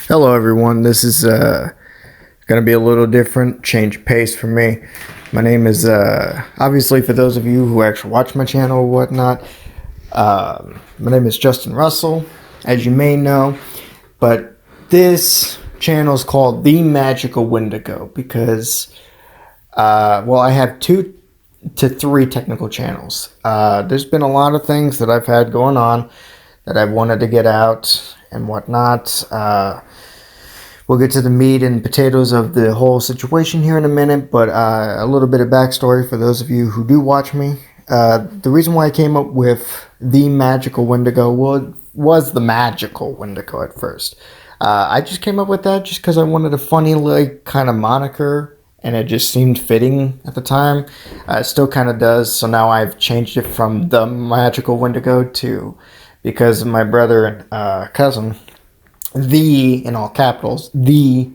Hello, everyone. This is going to be a little different, change of pace for me. My name is, obviously, for those of you who actually watch my channel or whatnot, my name is Justin Russell, as you may know. But this channel is called The Magical Wendigo because, I have 2 to 3 technical channels. There's been a lot of things that I've had going on that I've wanted to get out and whatnot. We'll get to the meat and potatoes of the whole situation here in a minute, but a little bit of backstory for those of you who do watch me. The reason why I came up with The Magical Wendigo was The Magical Wendigo at first. I just came up with that just because I wanted a funny, kind of moniker, and it just seemed fitting at the time. It still kind of does, so now I've changed it from The Magical Wendigo to, because of my brother and cousin, the, in all capitals, the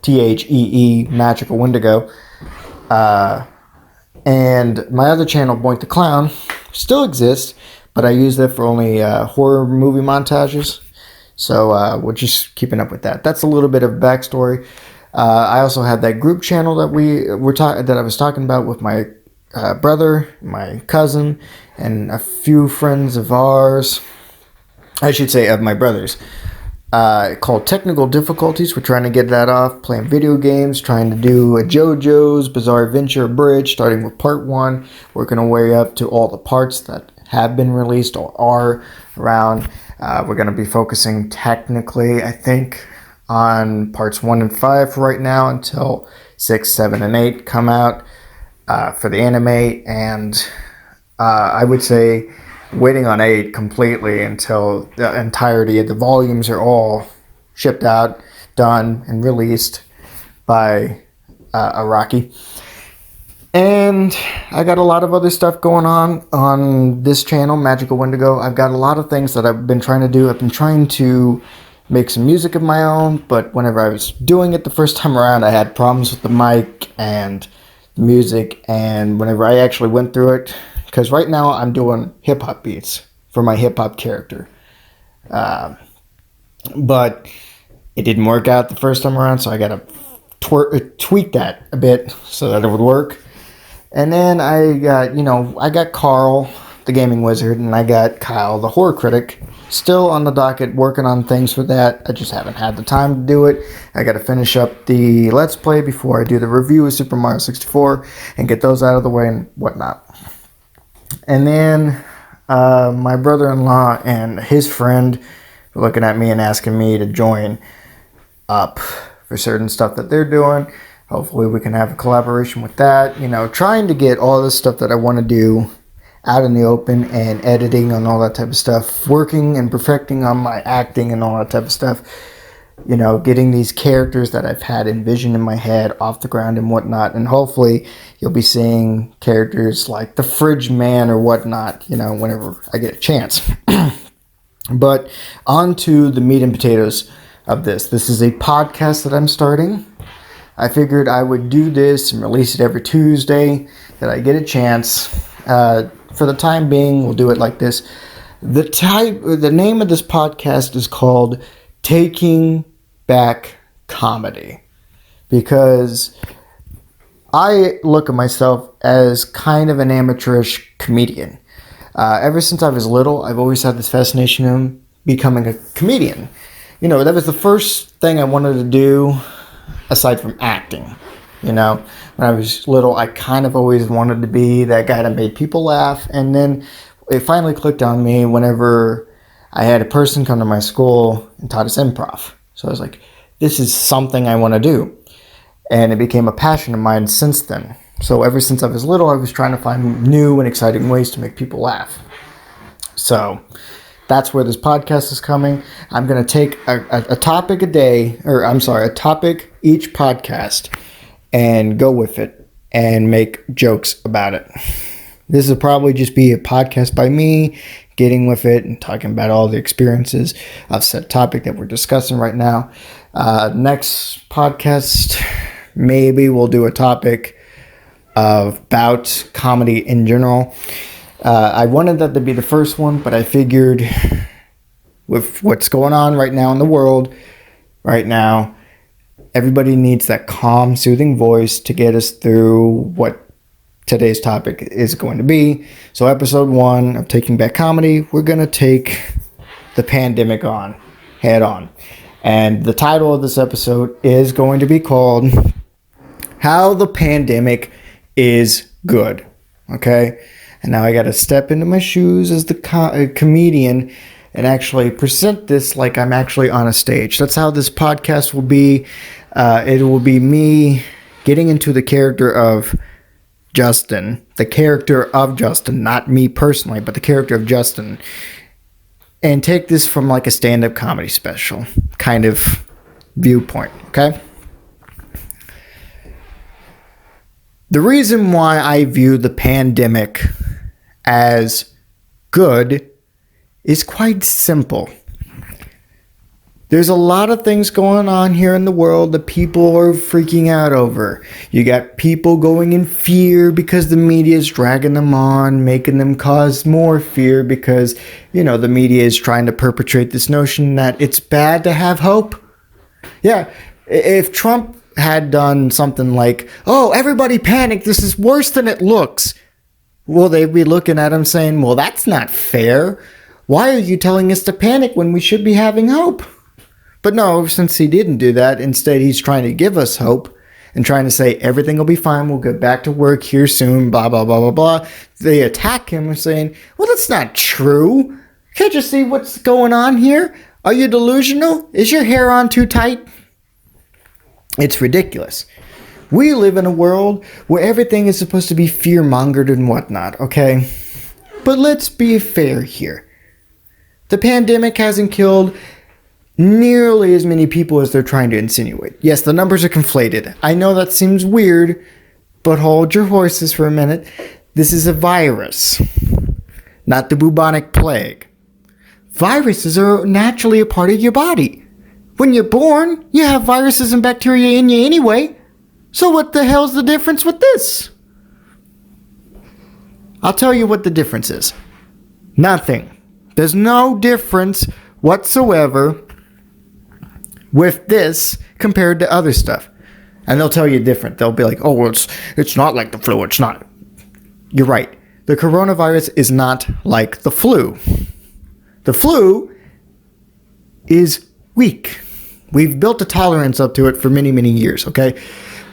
THEE Magical Wendigo. And my other channel, Boink the Clown, still exists, but I use that for only horror movie montages. So we're just keeping up with that. That's a little bit of backstory. I also had that group channel that that I was talking about with my brother, my cousin, and a few friends of ours. I should say of my brother's. Called Technical Difficulties. We're trying to get that off, playing video games, trying to do a JoJo's Bizarre Adventure Bridge, starting with part 1, working our way up to all the parts that have been released or are around. We're going to be focusing technically, I think, on parts 1 and 5 for right now until 6, 7, and 8 come out for the anime, and I would say waiting on 8 completely until the entirety of the volumes are all shipped out, done, and released by Araki. And I got a lot of other stuff going on this channel, Magical Wendigo. I've got a lot of things that I've been trying to do. I've been trying to make some music of my own, but whenever I was doing it the first time around, I had problems with the mic and the music, and whenever I actually went through it, because right now I'm doing hip-hop beats for my hip-hop character. But it didn't work out the first time around, so I got to tweak that a bit so that it would work. And then I got Carl, the gaming wizard, and I got Kyle, the horror critic, still on the docket working on things for that. I just haven't had the time to do it. I got to finish up the Let's Play before I do the review of Super Mario 64 and get those out of the way and whatnot. And then my brother-in-law and his friend were looking at me and asking me to join up for certain stuff that they're doing. Hopefully we can have a collaboration with that. Trying to get all this stuff that I want to do out in the open, and editing and all that type of stuff. Working and perfecting on my acting and all that type of stuff. Getting these characters that I've had envisioned in my head off the ground and whatnot. And hopefully you'll be seeing characters like the Fridge Man or whatnot, whenever I get a chance. But on to the meat and potatoes of this. This is a podcast that I'm starting. I figured I would do this and release it every Tuesday that I get a chance. For the time being, we'll do it like this. The name of this podcast is called Taking Back Comedy, because I look at myself as kind of an amateurish comedian. Ever since I was little, I've always had this fascination of becoming a comedian. That was the first thing I wanted to do aside from acting. When I was little, I kind of always wanted to be that guy that made people laugh, and then it finally clicked on me whenever I had a person come to my school and taught us improv. So I was like, this is something I want to do. And it became a passion of mine since then. So ever since I was little, I was trying to find new and exciting ways to make people laugh. So that's where this podcast is coming. I'm going to take a topic a topic each podcast and go with it and make jokes about it. This will probably just be a podcast by me getting with it and talking about all the experiences of said topic that we're discussing right now. Next podcast, maybe we'll do a topic about comedy in general. I wanted that to be the first one, but I figured with what's going on right now in the world, right now. Everybody needs that calm, soothing voice to get us through what today's topic is going to be. So episode 1 of Taking Back Comedy, we're going to take the pandemic on, head on. And the title of this episode is going to be called How the Pandemic is Good. Okay? And now I got to step into my shoes as the comedian and actually present this like I'm actually on a stage. That's how this podcast will be. It will be me getting into the character of Justin. The character of Justin, not me personally, but the character of Justin. And take this from like a stand-up comedy special kind of viewpoint, okay? The reason why I view the pandemic as good is quite simple. There's a lot of things going on here in the world that people are freaking out over. You got people going in fear because the media is dragging them on, making them cause more fear because, the media is trying to perpetrate this notion that it's bad to have hope. Yeah, if Trump had done something like, oh, everybody panic, this is worse than it looks. Well, they'd be looking at him saying, well, that's not fair. Why are you telling us to panic when we should be having hope? But no, since he didn't do that, instead he's trying to give us hope and trying to say everything will be fine, we'll get back to work here soon, blah, blah, blah, blah, blah. They attack him and saying, well, that's not true. Can't you see what's going on here? Are you delusional? Is your hair on too tight? It's ridiculous. We live in a world where everything is supposed to be fear-mongered and whatnot, okay? But let's be fair here. The pandemic hasn't killed nearly as many people as they're trying to insinuate. Yes, the numbers are conflated. I know that seems weird, but hold your horses for a minute. This is a virus, not the bubonic plague. Viruses are naturally a part of your body. When you're born, you have viruses and bacteria in you anyway. So what the hell's the difference with this? I'll tell you what the difference is. Nothing. There's no difference whatsoever with this compared to other stuff. And they'll tell you different. They'll be like, oh, well, it's not like the flu. It's not. You're right. The coronavirus is not like the flu. The flu is weak. We've built a tolerance up to it for many, many years, okay?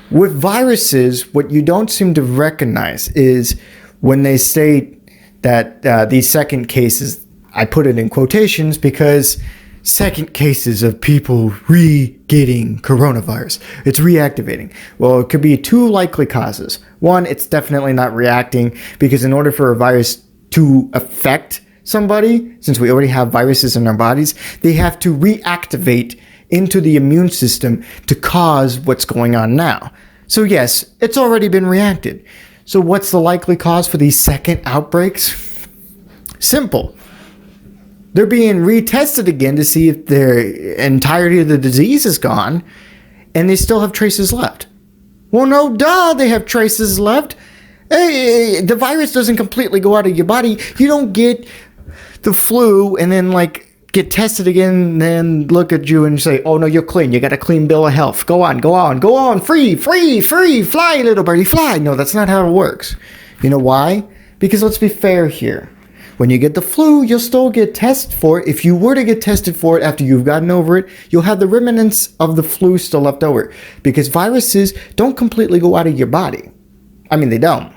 With viruses, what you don't seem to recognize is when they say that these second cases, I put it in quotations because second cases of people re-getting coronavirus. It's reactivating. Well, it could be two likely causes. One, it's definitely not reacting because in order for a virus to affect somebody, since we already have viruses in our bodies, they have to reactivate into the immune system to cause what's going on now. So yes, it's already been reacted. So what's the likely cause for these second outbreaks? Simple. They're being retested again to see if their entirety of the disease is gone, and they still have traces left. Well, no, duh, they have traces left. Hey, the virus doesn't completely go out of your body. You don't get the flu and then get tested again and then look at you and say, oh no, you're clean. You got a clean bill of health. Go on. Free, fly, little birdie, fly. No, that's not how it works. You know why? Because let's be fair here. When you get the flu, you'll still get tested for it. If you were to get tested for it after you've gotten over it, you'll have the remnants of the flu still left over. Because viruses don't completely go out of your body. I mean, they don't.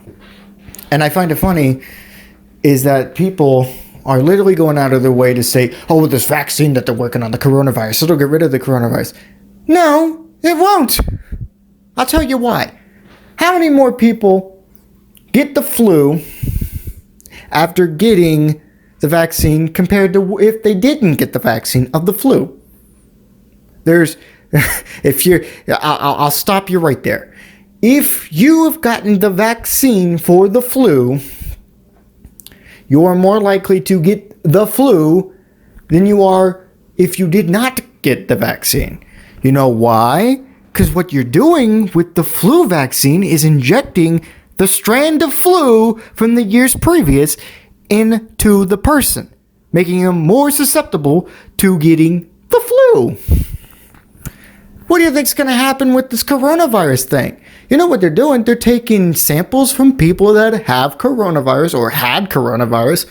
And I find it funny is that people are literally going out of their way to say, oh, with this vaccine that they're working on, the coronavirus, it'll get rid of the coronavirus. No, it won't. I'll tell you why. How many more people get the flu after getting the vaccine compared to if they didn't get the vaccine of the flu? I'll stop you right there. If you have gotten the vaccine for the flu, you're more likely to get the flu than you are if you did not get the vaccine. You know why? Because what you're doing with the flu vaccine is injecting the strand of flu from the years previous into the person, making them more susceptible to getting the flu. What do you think's going to happen with this coronavirus thing? You know what they're doing? They're taking samples from people that have coronavirus or had coronavirus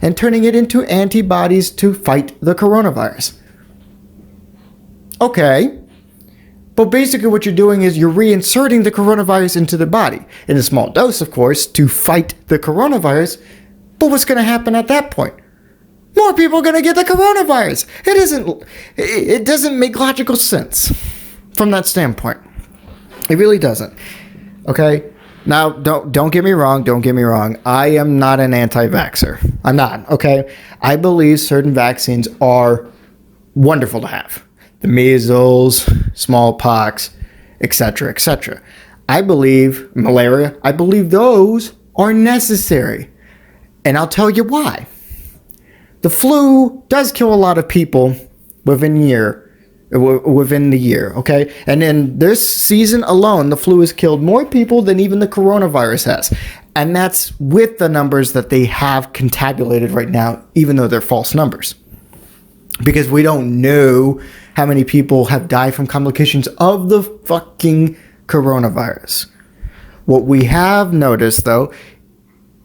and turning it into antibodies to fight the coronavirus. Okay. But basically what you're doing is you're reinserting the coronavirus into the body. In a small dose, of course, to fight the coronavirus. But what's going to happen at that point? More people are going to get the coronavirus. It doesn't make logical sense from that standpoint. It really doesn't. Okay? Now, don't get me wrong. Don't get me wrong. I am not an anti-vaxxer. I'm not. Okay? I believe certain vaccines are wonderful to have. The measles, smallpox, etc., etc. I believe malaria. I believe those are necessary. And I'll tell you why. The flu does kill a lot of people within the year, okay? And in this season alone, the flu has killed more people than even the coronavirus has. And that's with the numbers that they have contabulated right now, even though they're false numbers. Because we don't know how many people have died from complications of the fucking coronavirus. What we have noticed, though,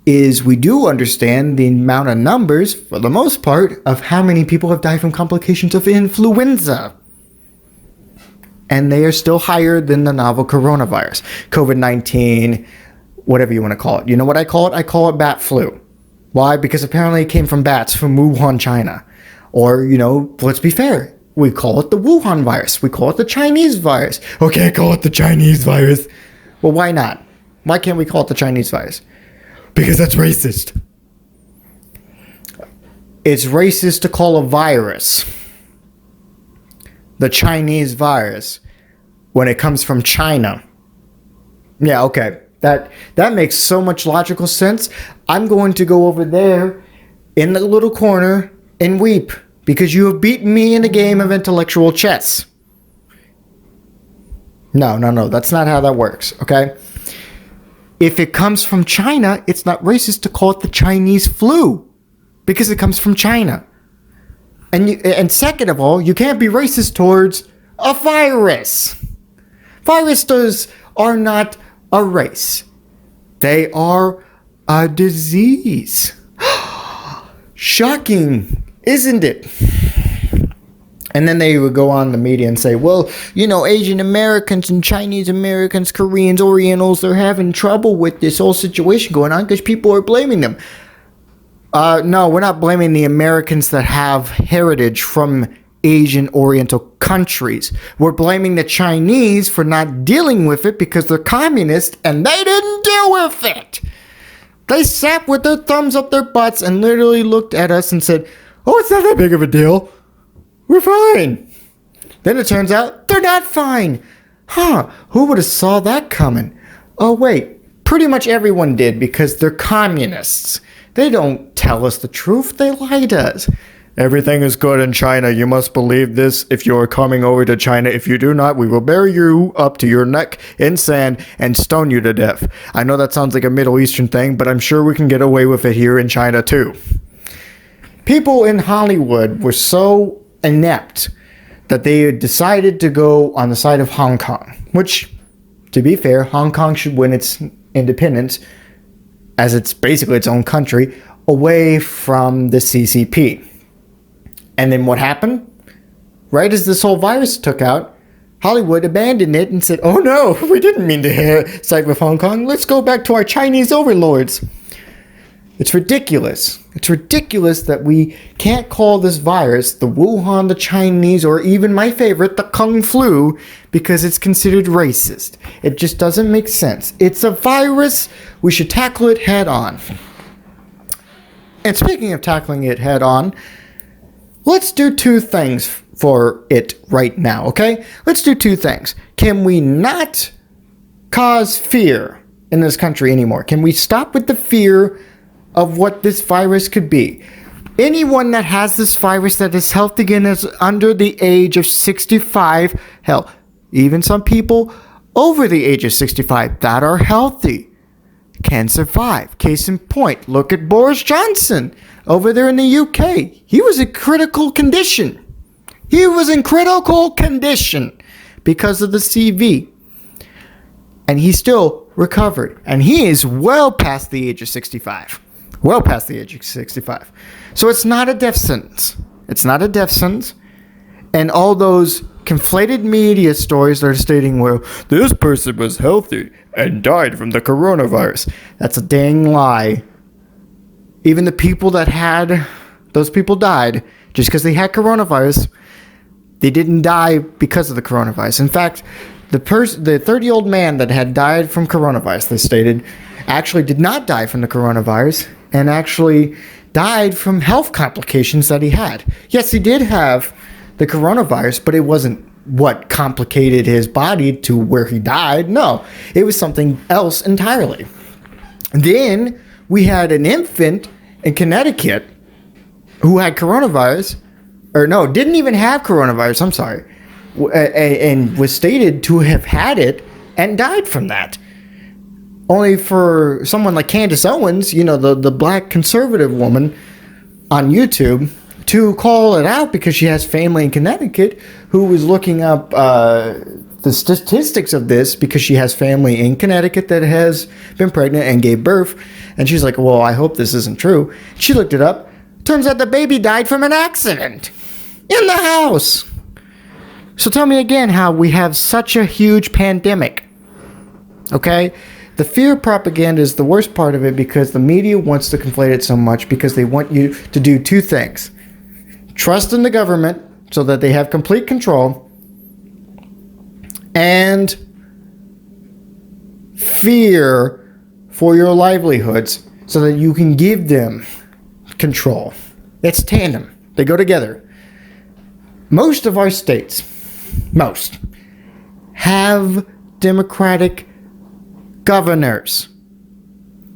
is we do understand the amount of numbers, for the most part, of how many people have died from complications of influenza. And they are still higher than the novel coronavirus. COVID-19, whatever you want to call it. You know what I call it? I call it bat flu. Why? Because apparently it came from bats from Wuhan, China. Or, let's be fair. We call it the Wuhan virus. We call it the Chinese virus. Okay, call it the Chinese virus. Well, why not? Why can't we call it the Chinese virus? Because that's racist. It's racist to call a virus the Chinese virus when it comes from China. Yeah, okay. That makes so much logical sense. I'm going to go over there in the little corner and weep because you have beaten me in a game of intellectual chess. No. That's not how that works, okay? If it comes from China, it's not racist to call it the Chinese flu because it comes from China. And second of all, you can't be racist towards a virus. Viruses are not a race. They are a disease. Shocking, isn't it? And then they would go on the media and say, well, Asian Americans and Chinese Americans, Koreans, Orientals, they're having trouble with this whole situation going on because people are blaming them. No, we're not blaming the Americans that have heritage from Asian Oriental countries. We're blaming the Chinese for not dealing with it because they're communist and they didn't deal with it. They sat with their thumbs up their butts and literally looked at us and said, oh, it's not that big of a deal. We're fine. Then it turns out they're not fine. Who would have saw that coming? Oh, wait. Pretty much everyone did because they're communists. They don't tell us the truth. They lie to us. Everything is good in China. You must believe this if you are coming over to China. If you do not, we will bury you up to your neck in sand and stone you to death. I know that sounds like a Middle Eastern thing, but I'm sure we can get away with it here in China too. People in Hollywood were so inept that they decided to go on the side of Hong Kong, which, to be fair, Hong Kong should win its independence, as it's basically its own country, away from the CCP. And then what happened? Right as this whole virus took out, Hollywood abandoned it and said, oh no, we didn't mean to side with Hong Kong. Let's go back to our Chinese overlords. It's ridiculous. It's ridiculous that we can't call this virus the Wuhan, the Chinese, or even my favorite, the Kung Flu, because it's considered racist. It just doesn't make sense. It's a virus. We should tackle it head on. And speaking of tackling it head on, let's do two things for it right now, okay? Let's do two things. Can we not cause fear in this country anymore? Can we stop with the fear of what this virus could be? Anyone that has this virus that is healthy and is under the age of 65, hell, even some people over the age of 65 that are healthy can survive. Case in point, look at Boris Johnson over there in the UK. He was in critical condition. because of the CV. And he still recovered. And he is well past the age of 65. Well past the age of 65. So it's not a death sentence. It's not a death sentence. And all those conflated media stories that are stating, well, this person was healthy and died from the coronavirus. That's a dang lie. Even the people that had, those people died just because they had coronavirus. They didn't die because of the coronavirus. In fact, the 30-year-old man that had died from coronavirus, they stated, actually did not die from the coronavirus and actually died from health complications that he had. Yes, he did have the coronavirus, but it wasn't what complicated his body to where he died. No, it was something else entirely. Then we had an infant in Connecticut who had coronavirus, or no, didn't even have coronavirus, I'm sorry, and was stated to have had it and died from that. Only for someone like Candace Owens, you know, the black conservative woman on YouTube, to call it out because she has family in Connecticut who was looking up the statistics of this because she has family in Connecticut that has been pregnant and gave birth. And she's like, well, I hope this isn't true. She looked it up. Turns out the baby died from an accident in the house. So tell me again how we have such a huge pandemic. Okay? The fear propaganda is the worst part of it because the media wants to conflate it so much because they want you to do two things. Trust in the government so that they have complete control, and fear for your livelihoods so that you can give them control. It's tandem. They go together. Most of our states, most, have Democratic governors.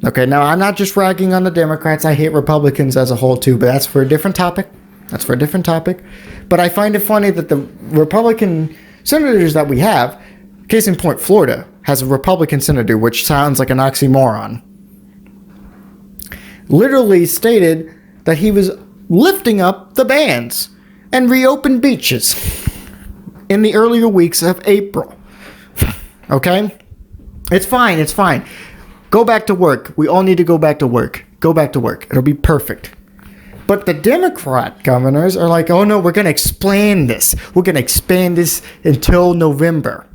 Okay, now I'm not just ragging on the Democrats. I hate Republicans as a whole too, but that's for a different topic. But I find it funny that the Republican senators that we have, case in point, Florida has a Republican senator, which sounds like an oxymoron, literally stated that he was lifting up the bans and reopened beaches in the earlier weeks of April. Okay? It's fine. Go back to work. We all need to go back to work. Go back to work. It'll be perfect. But the Democrat governors are like, oh no, we're going to expand this. We're going to expand this until November.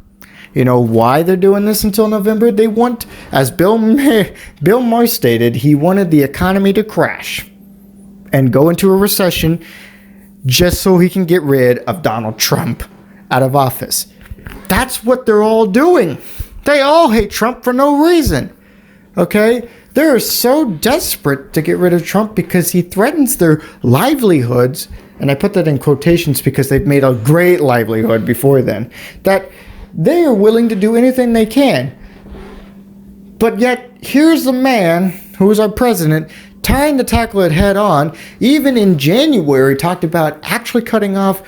You know why they're doing this until November? They want, as Bill Maher stated, he wanted the economy to crash and go into a recession just so he can get rid of Donald Trump out of office. That's what they're all doing. They all hate Trump for no reason. Okay? They're so desperate to get rid of Trump because he threatens their livelihoods, and I put that in quotations because they've made a great livelihood before then, that they are willing to do anything they can. But yet, here's the man who is our president trying to tackle it head on. Even in January, talked about actually cutting off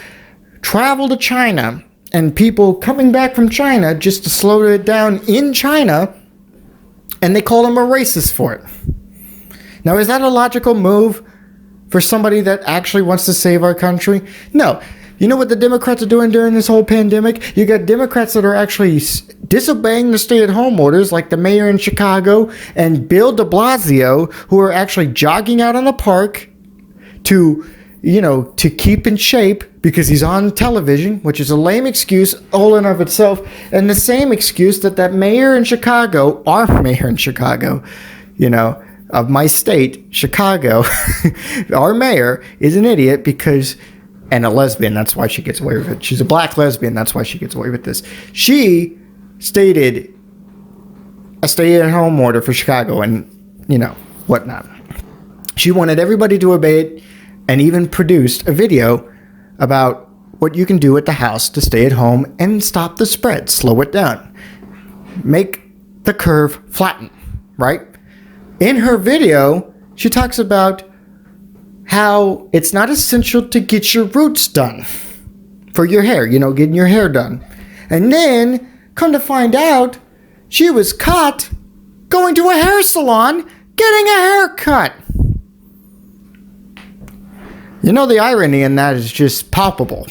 travel to China and people coming back from China just to slow it down in China. And they call him a racist for it. Now, is that a logical move for somebody that actually wants to save our country? No. You know what the Democrats are doing during this whole pandemic? You got Democrats that are actually disobeying the stay-at-home orders, like the mayor in Chicago and Bill de Blasio, who are actually jogging out on the park to keep in shape because he's on television, which is a lame excuse all in of itself, and the same excuse that mayor in Chicago, our mayor in Chicago, of my state, Chicago, our mayor is an idiot because, and a lesbian, that's why she gets away with it. She's a black lesbian, that's why she gets away with this. She stated a stay-at-home order for Chicago and, whatnot. She wanted everybody to obey it, and even produced a video about what you can do at the house to stay at home and stop the spread, slow it down, make the curve flatten, right? In her video, she talks about how it's not essential to get your roots done for your hair, getting your hair done. And then, come to find out, she was caught going to a hair salon getting a haircut. The irony in that is just palpable.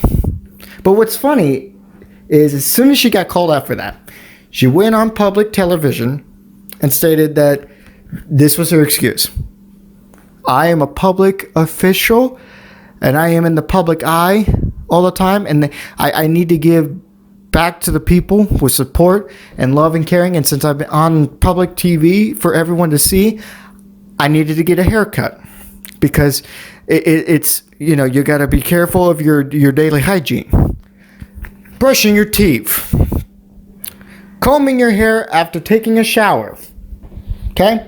But what's funny is as soon as she got called out for that, she went on public television and stated that this was her excuse. I am a public official and I am in the public eye all the time, and I need to give back to the people with support and love and caring, and since I've been on public TV for everyone to see, I needed to get a haircut because it's, you know, you got to be careful of your daily hygiene. Brushing your teeth. Combing your hair after taking a shower. Okay?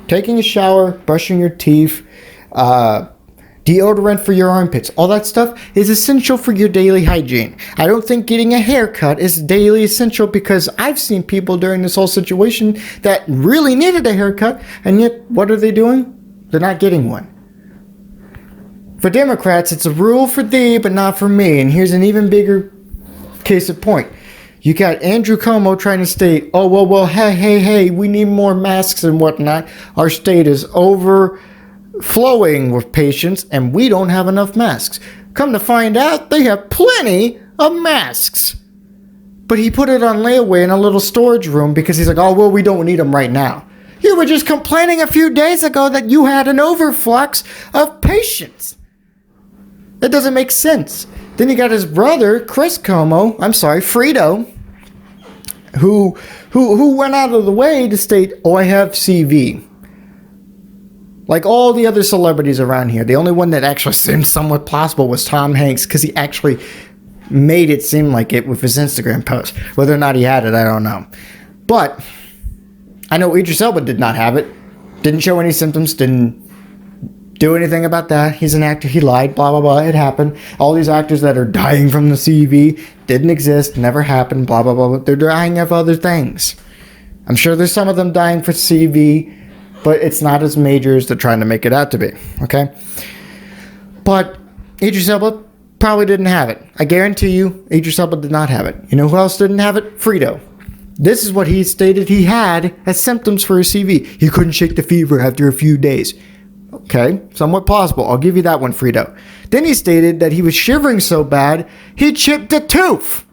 Taking a shower, brushing your teeth, deodorant for your armpits. All that stuff is essential for your daily hygiene. I don't think getting a haircut is daily essential because I've seen people during this whole situation that really needed a haircut, and yet what are they doing? They're not getting one. For Democrats, it's a rule for thee, but not for me. And here's an even bigger case in point. You got Andrew Cuomo trying to state, oh, well, hey, we need more masks and whatnot. Our state is overflowing with patients, and we don't have enough masks. Come to find out, they have plenty of masks. But he put it on layaway in a little storage room because he's like, oh, well, we don't need them right now. You were just complaining a few days ago that you had an overflux of patients. That doesn't make sense. Then you got his brother, Fredo, who went out of the way to state, oh, I have CV. Like all the other celebrities around here, the only one that actually seemed somewhat plausible was Tom Hanks, because he actually made it seem like it with his Instagram post. Whether or not he had it, I don't know. But I know Idris Elba did not have it. Didn't show any symptoms, didn't do anything about that. He's an actor, he lied, blah, blah, blah, it happened. All these actors that are dying from the CV didn't exist, never happened, blah, blah, blah. They're dying of other things. I'm sure there's some of them dying for CV, but it's not as major as they're trying to make it out to be, okay? But Idris Elba probably didn't have it. I guarantee you, Idris Elba did not have it. You know who else didn't have it? Fredo. This is what he stated he had as symptoms for his CV. He couldn't shake the fever after a few days. Okay, somewhat plausible. I'll give you that one, Fredo. Then he stated that he was shivering so bad, he chipped a tooth.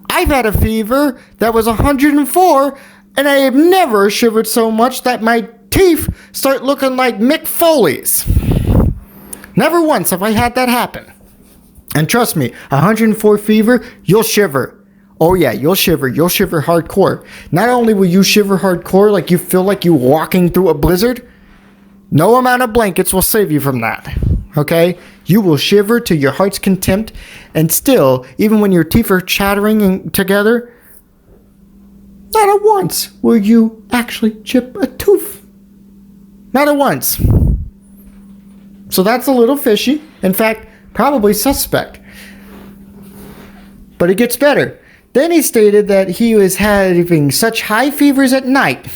I've had a fever that was 104, and I have never shivered so much that my teeth start looking like Mick Foley's. Never once have I had that happen. And trust me, 104 fever, you'll shiver. Oh yeah, you'll shiver. You'll shiver hardcore. Not only will you shiver hardcore like you feel like you're walking through a blizzard, no amount of blankets will save you from that. Okay? You will shiver to your heart's contempt, and still, even when your teeth are chattering together, not at once will you actually chip a tooth. Not at once. So that's a little fishy. In fact, probably suspect. But it gets better. Then he stated that he was having such high fevers at night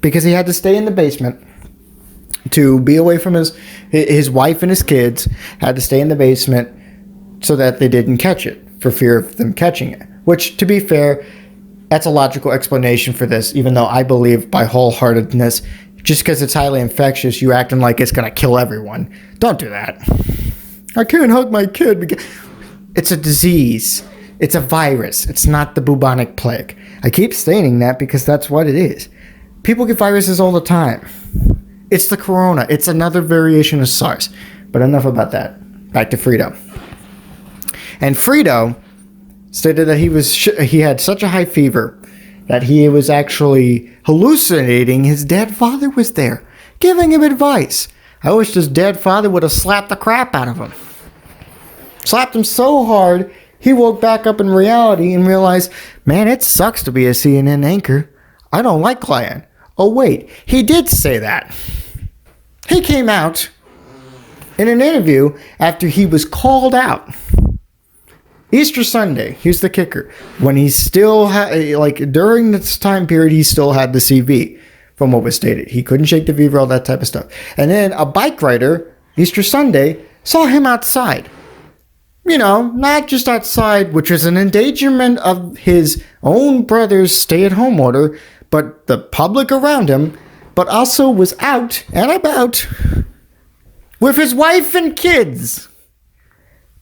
because he had to stay in the basement to be away from his wife and his kids, had to stay in the basement so that they didn't catch it, for fear of them catching it. Which, to be fair, that's a logical explanation for this, even though I believe by wholeheartedness, just because it's highly infectious, you're acting like it's going to kill everyone. Don't do that. I can't hug my kid because it's a disease. It's a virus. It's not the bubonic plague. I keep stating that because that's what it is. People get viruses all the time. It's the corona. It's another variation of SARS. But enough about that. Back to Fredo. And Fredo stated that he had such a high fever that he was actually hallucinating his dead father was there, giving him advice. I wish his dead father would have slapped the crap out of him. Slapped him so hard, he woke back up in reality and realized, man, it sucks to be a CNN anchor. I don't like lying. Oh, wait, he did say that. He came out in an interview after he was called out. Easter Sunday, here's the kicker. When he still had, during this time period, he still had the CV from what was stated. He couldn't shake the fever, all that type of stuff. And then a bike rider, Easter Sunday, saw him outside. You know, not just outside, which was an endangerment of his own brother's stay-at-home order, but the public around him, but also was out and about with his wife and kids.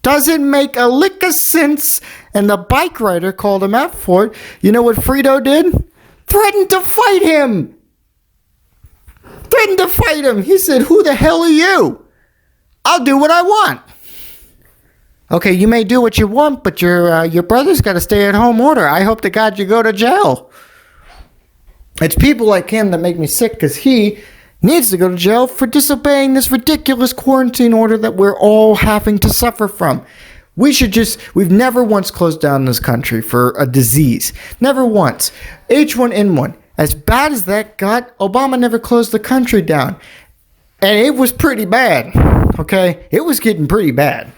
Doesn't make a lick of sense, and the bike rider called him out for it. You know what Frito did? Threatened to fight him. He said, "Who the hell are you? I'll do what I want." Okay, you may do what you want, but your brother's got a stay-at-home order. I hope to God you go to jail. It's people like him that make me sick, because he needs to go to jail for disobeying this ridiculous quarantine order that we're all having to suffer from. We've never once closed down this country for a disease. Never once. H1N1. As bad as that got, Obama never closed the country down. And it was pretty bad. Okay? It was getting pretty bad.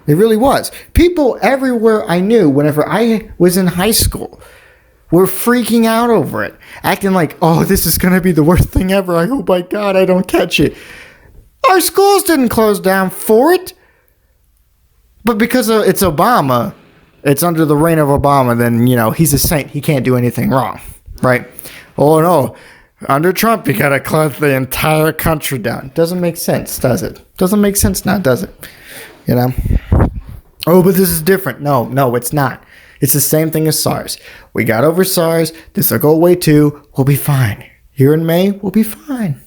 It really was. People everywhere I knew, whenever I was in high school, were freaking out over it. Acting like, oh, this is going to be the worst thing ever. I hope, by God, I don't catch it. Our schools didn't close down for it. But because it's Obama, it's under the reign of Obama, then, he's a saint. He can't do anything wrong. Right? Oh, no. Under Trump, you got to close the entire country down. Doesn't make sense, does it? Doesn't make sense now, does it? Oh, but this is different. No, it's not. It's the same thing as SARS. We got over SARS. This will go away too. We'll be fine. Here in May, we'll be fine.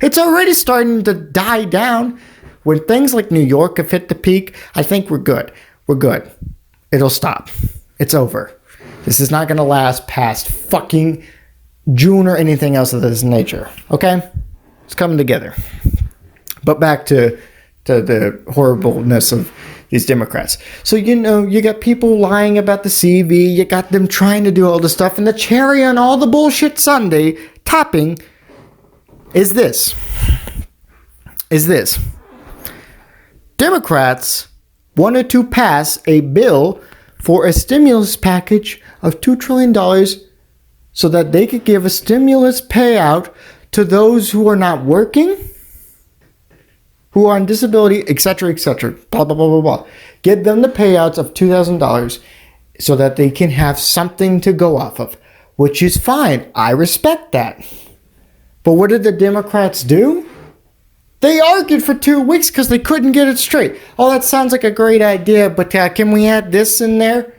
It's already starting to die down. When things like New York have hit the peak, I think we're good. We're good. It'll stop. It's over. This is not going to last past fucking June or anything else of this nature. Okay? It's coming together. But back to the horribleness of these Democrats. So, you got people lying about the CV. You got them trying to do all this stuff. And the cherry on all the bullshit Sunday topping is this. Democrats wanted to pass a bill for a stimulus package of $2 trillion so that they could give a stimulus payout to those who are not working, who are on disability, etc., blah, blah, blah, blah, blah. Give them the payouts of $2,000 so that they can have something to go off of, which is fine. I respect that. But what did the Democrats do? They argued for 2 weeks because they couldn't get it straight. Oh, that sounds like a great idea, but can we add this in there?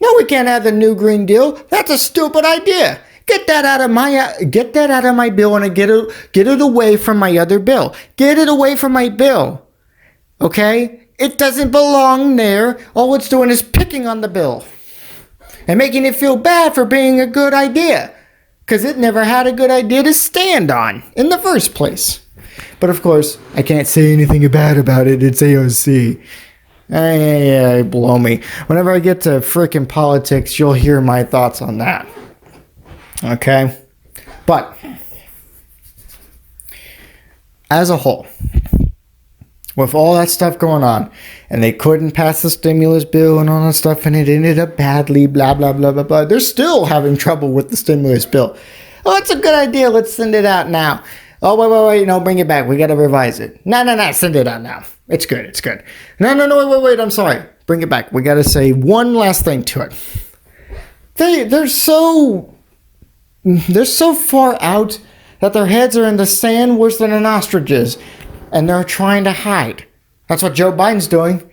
No, we can't add the new Green Deal. That's a stupid idea. Get that out of my bill and get it away from my other bill. Get it away from my bill. Okay? It doesn't belong there. All it's doing is picking on the bill and making it feel bad for being a good idea, because it never had a good idea to stand on in the first place. But of course, I can't say anything bad about it. It's AOC. Blow me. Whenever I get to frickin' politics, you'll hear my thoughts on that. Okay? But, as a whole, with all that stuff going on, and they couldn't pass the stimulus bill and all that stuff, and it ended up badly, blah, blah, blah, blah, blah. They're still having trouble with the stimulus bill. Oh, it's a good idea. Let's send it out now. Oh, wait, no, bring it back. We got to revise it. No, send it out now. It's good. No, wait, I'm sorry. Bring it back. We got to say one last thing to it. They're so far out that their heads are in the sand worse than an ostrich is, and they're trying to hide. That's what Joe Biden's doing.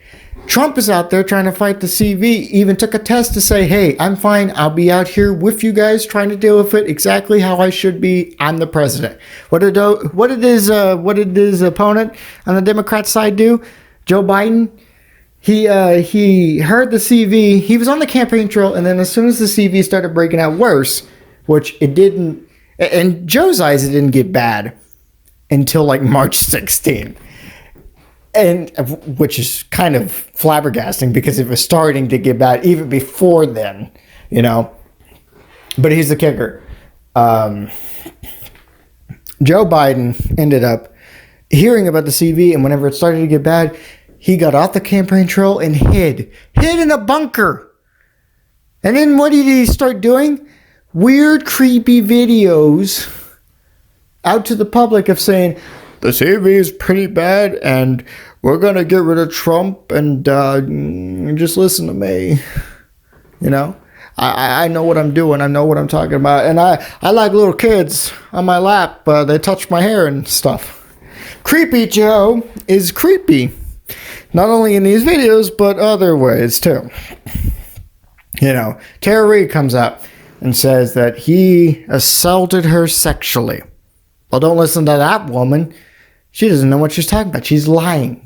Trump is out there trying to fight the CV, even took a test to say, hey, I'm fine. I'll be out here with you guys trying to deal with it exactly how I should be. I'm the president. What did his opponent on the Democrat side do? Joe Biden? He heard the CV. He was on the campaign trail, and then as soon as the CV started breaking out worse, which it didn't, in Joe's eyes, it didn't get bad until like March 16th. And which is kind of flabbergasting because it was starting to get bad even before then, But here's the kicker. Joe Biden ended up hearing about the CV, and whenever it started to get bad, he got off the campaign trail and hid in a bunker. And then what did he start doing? Weird, creepy videos out to the public of saying, the CV is pretty bad, and we're going to get rid of Trump, and just listen to me. I know what I'm doing. I know what I'm talking about. And I like little kids on my lap. They touch my hair and stuff. Creepy Joe is creepy. Not only in these videos, but other ways, too. Tara Reid comes out and says that he assaulted her sexually. Well, don't listen to that woman. She doesn't know what she's talking about. She's lying.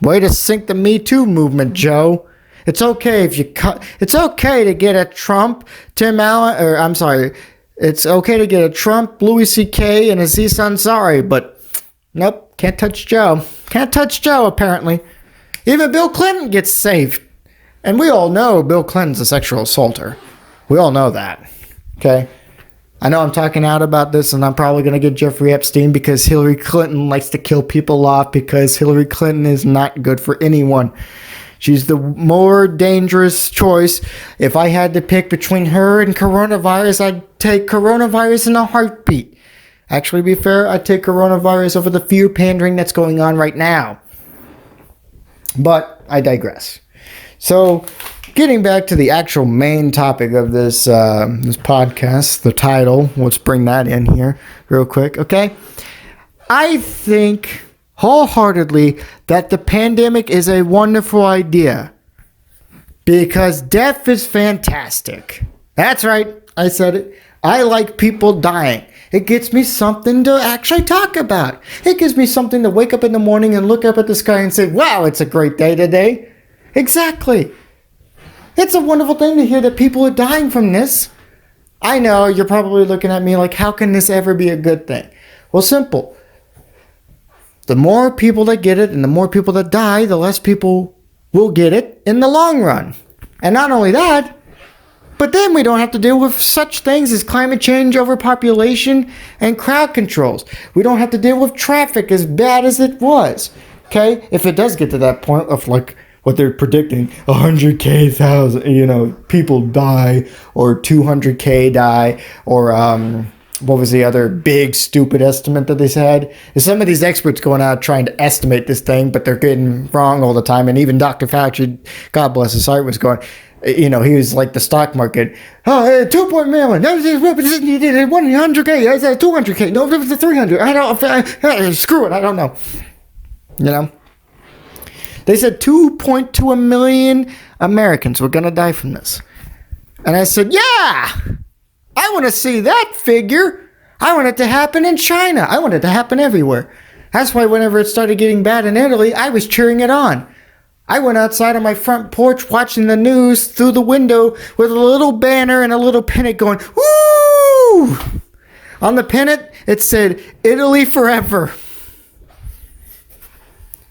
Way to sink the Me Too movement, Joe. It's okay if you cut. It's okay to get a Trump, It's okay to get a Trump, Louis C.K., and Aziz Ansari, but nope, can't touch Joe. Can't touch Joe, apparently. Even Bill Clinton gets saved. And we all know Bill Clinton's a sexual assaulter. We all know that. Okay? I know I'm talking out about this, and I'm probably going to get Jeffrey Epstein because Hillary Clinton likes to kill people off because Hillary Clinton is not good for anyone. She's the more dangerous choice. If I had to pick between her and coronavirus, I'd take coronavirus in a heartbeat. Actually, to be fair, I'd take coronavirus over the fear pandering that's going on right now. But I digress. So, getting back to the actual main topic of this podcast, the title, let's bring that in here real quick, okay? I think wholeheartedly that the pandemic is a wonderful idea because death is fantastic. That's right, I said it. I like people dying. It gives me something to actually talk about. It gives me something to wake up in the morning and look up at the sky and say, wow, it's a great day today. Exactly. It's a wonderful thing to hear that people are dying from this. I know you're probably looking at me like, how can this ever be a good thing? Well, simple. The more people that get it and the more people that die, the less people will get it in the long run. And not only that, but then we don't have to deal with such things as climate change, overpopulation, and crowd controls. We don't have to deal with traffic as bad as it was. Okay? If it does get to that point of like what they're predicting, 100,000, people die, or 200K die, or what was the other big stupid estimate that they said? Is some of these experts going out trying to estimate this thing, but they're getting wrong all the time. And even Dr. Fauci, God bless his heart, was going, he was like the stock market. Oh, 2 million. That was 100K. I said 200K. No, it was 300. I don't. Screw it. I don't know. They said 2.2 million Americans were gonna die from this, and I said, yeah, I want to see that figure. I want it to happen in China. I want it to happen everywhere. That's why whenever it started getting bad in Italy, I was cheering it on. I went outside on my front porch watching the news through the window with a little banner and a little pennant going, woo! On the pennant, it said, Italy forever.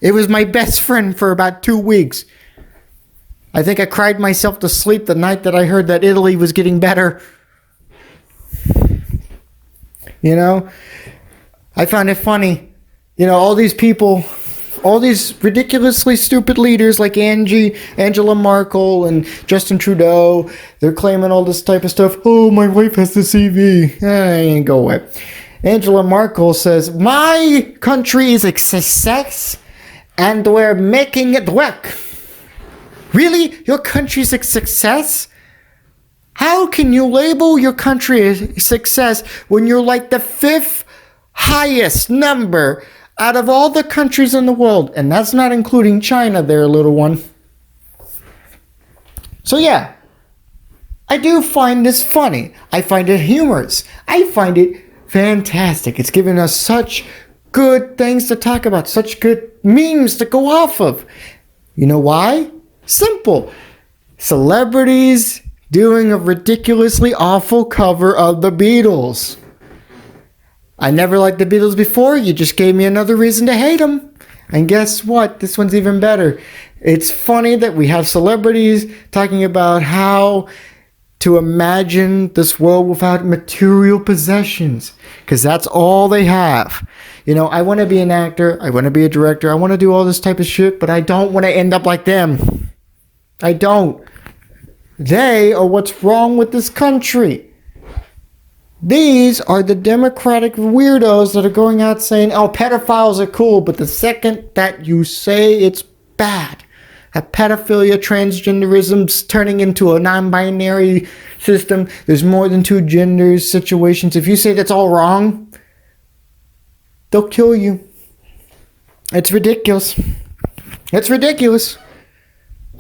It was my best friend for about 2 weeks. I think I cried myself to sleep the night that I heard that Italy was getting better. I found it funny. All these people, all these ridiculously stupid leaders like Angela Merkel and Justin Trudeau, they're claiming all this type of stuff. Oh, my wife has the CV. Ain't go away. Angela Merkel says, my country is a success and we're making it work. Really? Your country's a success? How can you label your country a success when you're like the 5th highest number out of all the countries in the world? And that's not including China there, little one. So yeah, I do find this funny. I find it humorous. I find it fantastic. It's given us such good things to talk about, such good memes to go off of. You know why? Simple. Celebrities doing a ridiculously awful cover of the Beatles. I never liked the Beatles before. You just gave me another reason to hate them. And guess what? This one's even better. It's funny that we have celebrities talking about how to imagine this world without material possessions, because that's all they have. I want to be an actor, I want to be a director, I want to do all this type of shit, but I don't want to end up like them. I don't. They are what's wrong with this country. These are the democratic weirdos that are going out saying, oh, pedophiles are cool, but the second that you say it's bad, that pedophilia, transgenderism's turning into a non-binary system, there's more than 2 genders situations. If you say that's all wrong, they'll kill you. It's ridiculous. It's ridiculous.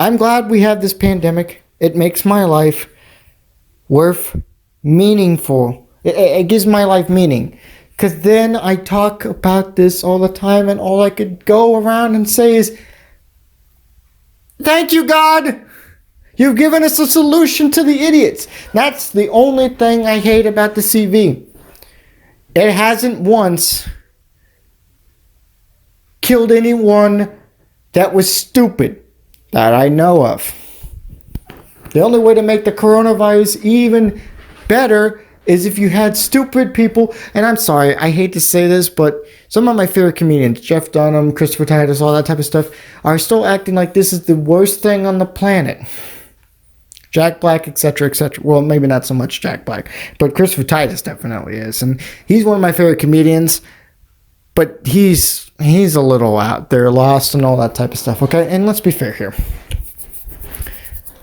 I'm glad we have this pandemic. It makes my life worth meaningful. It gives my life meaning. Because then I talk about this all the time, and all I could go around and say is, thank you, God! You've given us a solution to the idiots. That's the only thing I hate about the CV. It hasn't once killed anyone that was stupid that I know of. The only way to make the coronavirus even better is if you had stupid people, and I'm sorry, I hate to say this, but some of my favorite comedians, Jeff Dunham, Christopher Titus, all that type of stuff, are still acting like this is the worst thing on the planet. Jack Black, etc., etc. Well, maybe not so much Jack Black, but Christopher Titus definitely is, and he's one of my favorite comedians, but he's a little out there, lost and all that type of stuff, okay? And let's be fair here.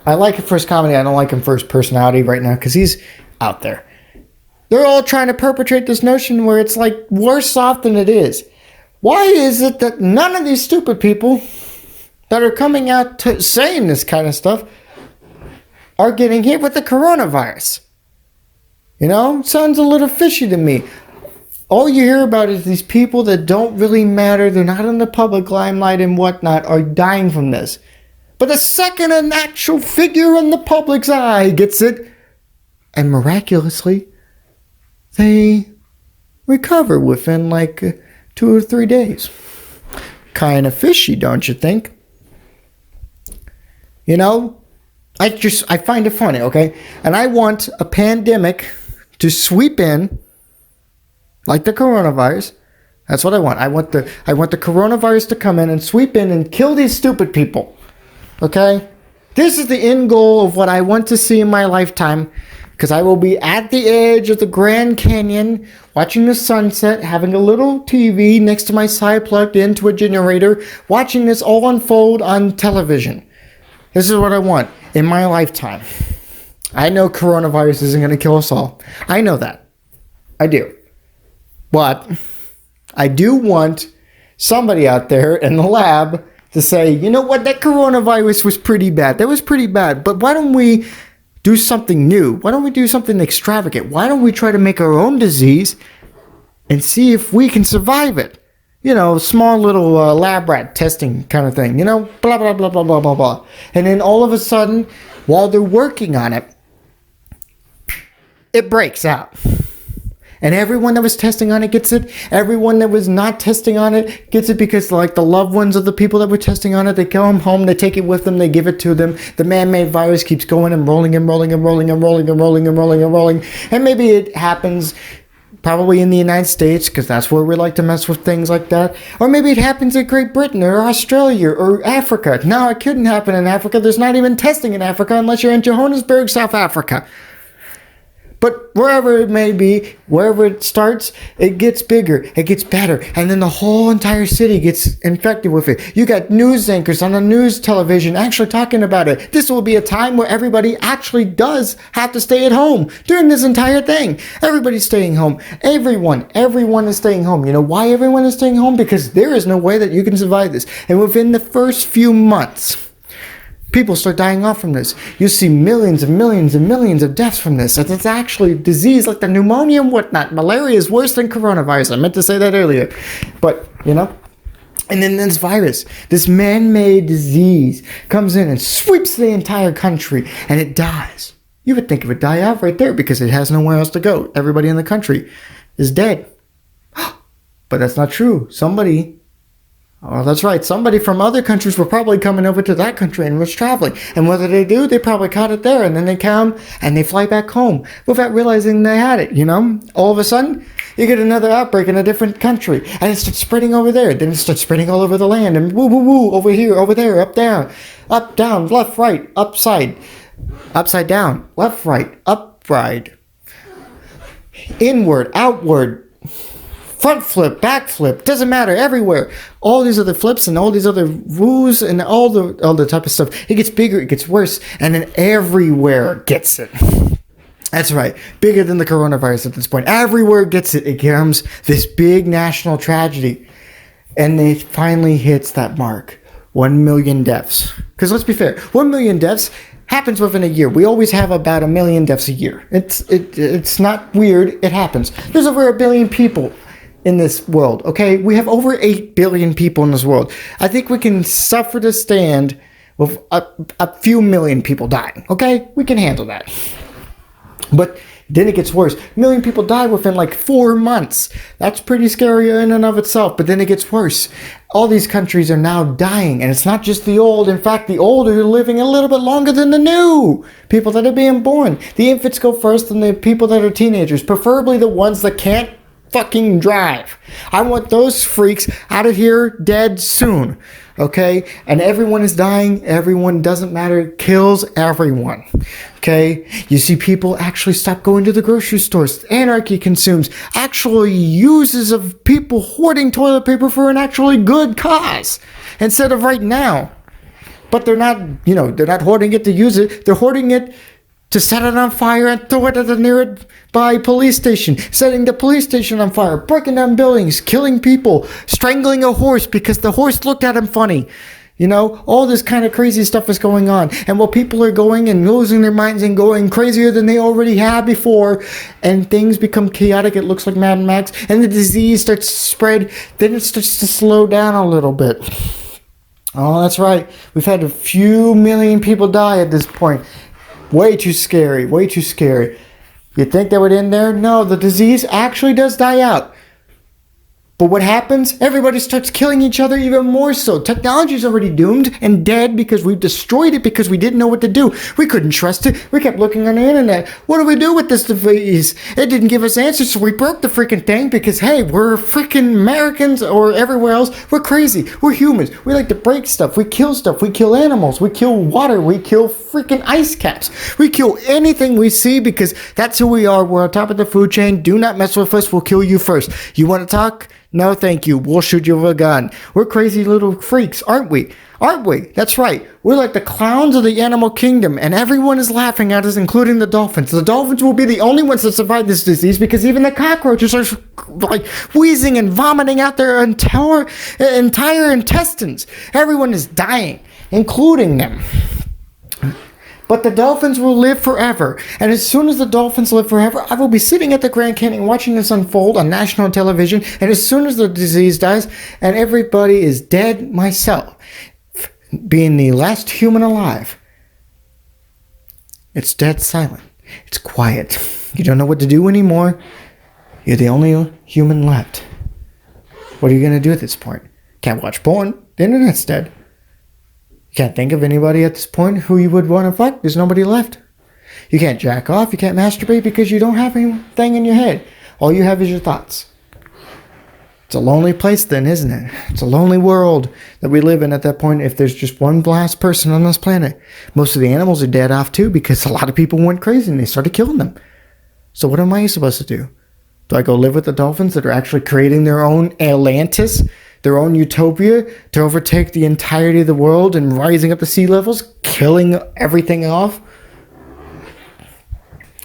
I like him for his comedy, I don't like him for his personality right now, because he's out there. They're all trying to perpetrate this notion where it's like worse off than it is. Why is it that none of these stupid people that are coming out to saying this kind of stuff are getting hit with the coronavirus? You know, sounds a little fishy to me. All you hear about is these people that don't really matter, they're not in the public limelight and whatnot, are dying from this. But the second an actual figure in the public's eye gets it, and miraculously, they recover within like 2 or 3 days. Kind of fishy, don't you think? You know, I find it funny, okay? And I want a pandemic to sweep in like the coronavirus. That's what I want. I want the coronavirus to come in and sweep in and kill these stupid people. Okay? This is the end goal of what I want to see in my lifetime. Because I will be at the edge of the Grand Canyon, watching the sunset, having a little TV next to my side plugged into a generator, watching this all unfold on television. This is what I want in my lifetime. I know coronavirus isn't going to kill us all. I know that. I do. But I do want somebody out there in the lab to say, you know what, that coronavirus was pretty bad. That was pretty bad. But why don't we do something new? Why don't we do something extravagant? Why don't we try to make our own disease and see if we can survive it? You know, small little lab rat testing kind of thing. You know, blah, blah, blah, blah, blah, blah, blah. And then all of a sudden, while they're working on it, it breaks out. And everyone that was testing on it gets it. Everyone that was not testing on it gets it because, like, the loved ones of the people that were testing on it, they come home, they take it with them, they give it to them. The man-made virus keeps going and rolling and rolling and rolling and rolling and rolling and rolling and rolling. And maybe it happens probably in the United States because that's where we like to mess with things like that. Or maybe it happens in Great Britain or Australia or Africa. No, it couldn't happen in Africa. There's not even testing in Africa unless you're in Johannesburg, South Africa. But wherever it may be, wherever it starts, it gets bigger, it gets better, and then the whole entire city gets infected with it. You got news anchors on the news television actually talking about it. This will be a time where everybody actually does have to stay at home during this entire thing. Everybody's staying home. Everyone is staying home. You know why everyone is staying home? Because there is no way that you can survive this. And within the first few months, people start dying off from this. You see millions and millions and millions of deaths from this. And it's actually disease like the pneumonia and whatnot. Malaria is worse than coronavirus. I meant to say that earlier. But, you know. And then this virus, this man-made disease, comes in and sweeps the entire country. And it dies. You would think it would die out right there because it has nowhere else to go. Everybody in the country is dead. But that's not true. Oh, that's right. Somebody from other countries were probably coming over to that country and was traveling. And what do? They probably caught it there. And then they come and they fly back home without realizing they had it, you know? All of a sudden, you get another outbreak in a different country. And it starts spreading over there. Then it starts spreading all over the land. And woo, woo, woo, over here, over there, up, down, left, right, upside down, left, right, upright, inward, outward, front flip, back flip, doesn't matter, everywhere. All these other flips and all these other woos and all the type of stuff. It gets bigger, it gets worse, and then everywhere gets it. That's right, bigger than the coronavirus at this point. Everywhere gets it. It becomes this big national tragedy. And it finally hits that mark 1 million deaths. Because let's be fair, 1 million deaths happens within a year. We always have about 1 million deaths a year. It's not weird. It happens. There's over 1 billion people in this world, okay? We have over 8 billion people in this world. I think we can suffer to stand with a few million people dying, okay? We can handle that. But then it gets worse. 1 million people die within like 4 months. That's pretty scary in and of itself. But then it gets worse. All these countries are now dying. And it's not just the old. In fact, the old are living a little bit longer than the new. People that are being born. The infants go first and the people that are teenagers. Preferably the ones that can't fucking drive. I want those freaks out of here dead soon. Okay? And everyone is dying. Everyone doesn't matter. It kills everyone. Okay? You see people actually stop going to the grocery stores. Anarchy consumes. Actually uses of people hoarding toilet paper for an actually good cause. Instead of right now. But they're not hoarding it to use it. They're hoarding it to set it on fire and throw it at the nearby police station, setting the police station on fire, breaking down buildings, killing people, strangling a horse because the horse looked at him funny. All this kind of crazy stuff is going on. And while people are going and losing their minds and going crazier than they already have before, and things become chaotic, it looks like Mad Max, and the disease starts to spread, then it starts to slow down a little bit. Oh, that's right. We've had a few million people die at this point. Way too scary. Way too scary. You think that would end there? No, the disease actually does die out. But what happens? Everybody starts killing each other even more so. Technology is already doomed and dead because we've destroyed it because we didn't know what to do. We couldn't trust it. We kept looking on the internet. What do we do with this disease? It didn't give us answers, so we broke the freaking thing because, hey, we're freaking Americans or everywhere else. We're crazy. We're humans. We like to break stuff. We kill stuff. We kill animals. We kill water. We kill freaking ice caps. We kill anything we see because that's who we are. We're on top of the food chain. Do not mess with us. We'll kill you first. You want to talk? No, thank you. We'll shoot you with a gun. We're crazy little freaks, aren't we? Aren't we? That's right. We're like the clowns of the animal kingdom, and everyone is laughing at us, including the dolphins. The dolphins will be the only ones that survive this disease because even the cockroaches are like wheezing and vomiting out their entire intestines. Everyone is dying, including them. But the dolphins will live forever. And as soon as the dolphins live forever, I will be sitting at the Grand Canyon watching this unfold on national television. And as soon as the disease dies and everybody is dead, myself, being the last human alive, it's dead silent. It's quiet. You don't know what to do anymore. You're the only human left. What are you going to do at this point? Can't watch porn. The internet's dead. Can't think of anybody at this point who you would want to fuck. There's nobody left. You can't jack off. You can't masturbate because you don't have anything in your head. All you have is your thoughts. It's a lonely place then, isn't it? It's a lonely world that we live in at that point if there's just one last person on this planet. Most of the animals are dead off too because a lot of people went crazy and they started killing them. So what am I supposed to do? Do I go live with the dolphins that are actually creating their own Atlantis? Their own utopia to overtake the entirety of the world and rising up the sea levels, killing everything off.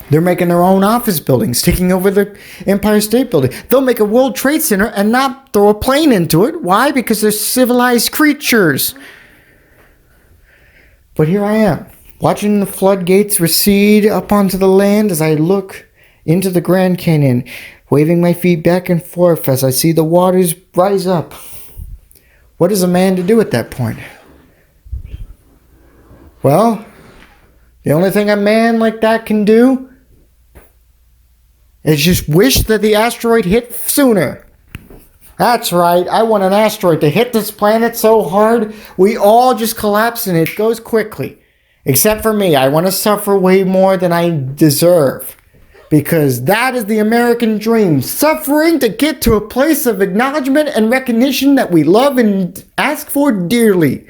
They're making their own office buildings, taking over the Empire State Building. They'll make a World Trade Center and not throw a plane into it. Why? Because they're civilized creatures. But here I am, watching the floodgates recede up onto the land as I look into the Grand Canyon, waving my feet back and forth as I see the waters rise up. What is a man to do at that point? Well, the only thing a man like that can do is just wish that the asteroid hit sooner. That's right, I want an asteroid to hit this planet so hard we all just collapse and it goes quickly. Except for me, I want to suffer way more than I deserve. Because that is the American dream. Suffering to get to a place of acknowledgement and recognition that we love and ask for dearly.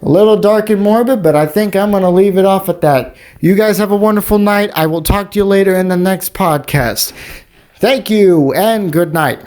A little dark and morbid, but I think I'm going to leave it off at that. You guys have a wonderful night. I will talk to you later in the next podcast. Thank you and good night.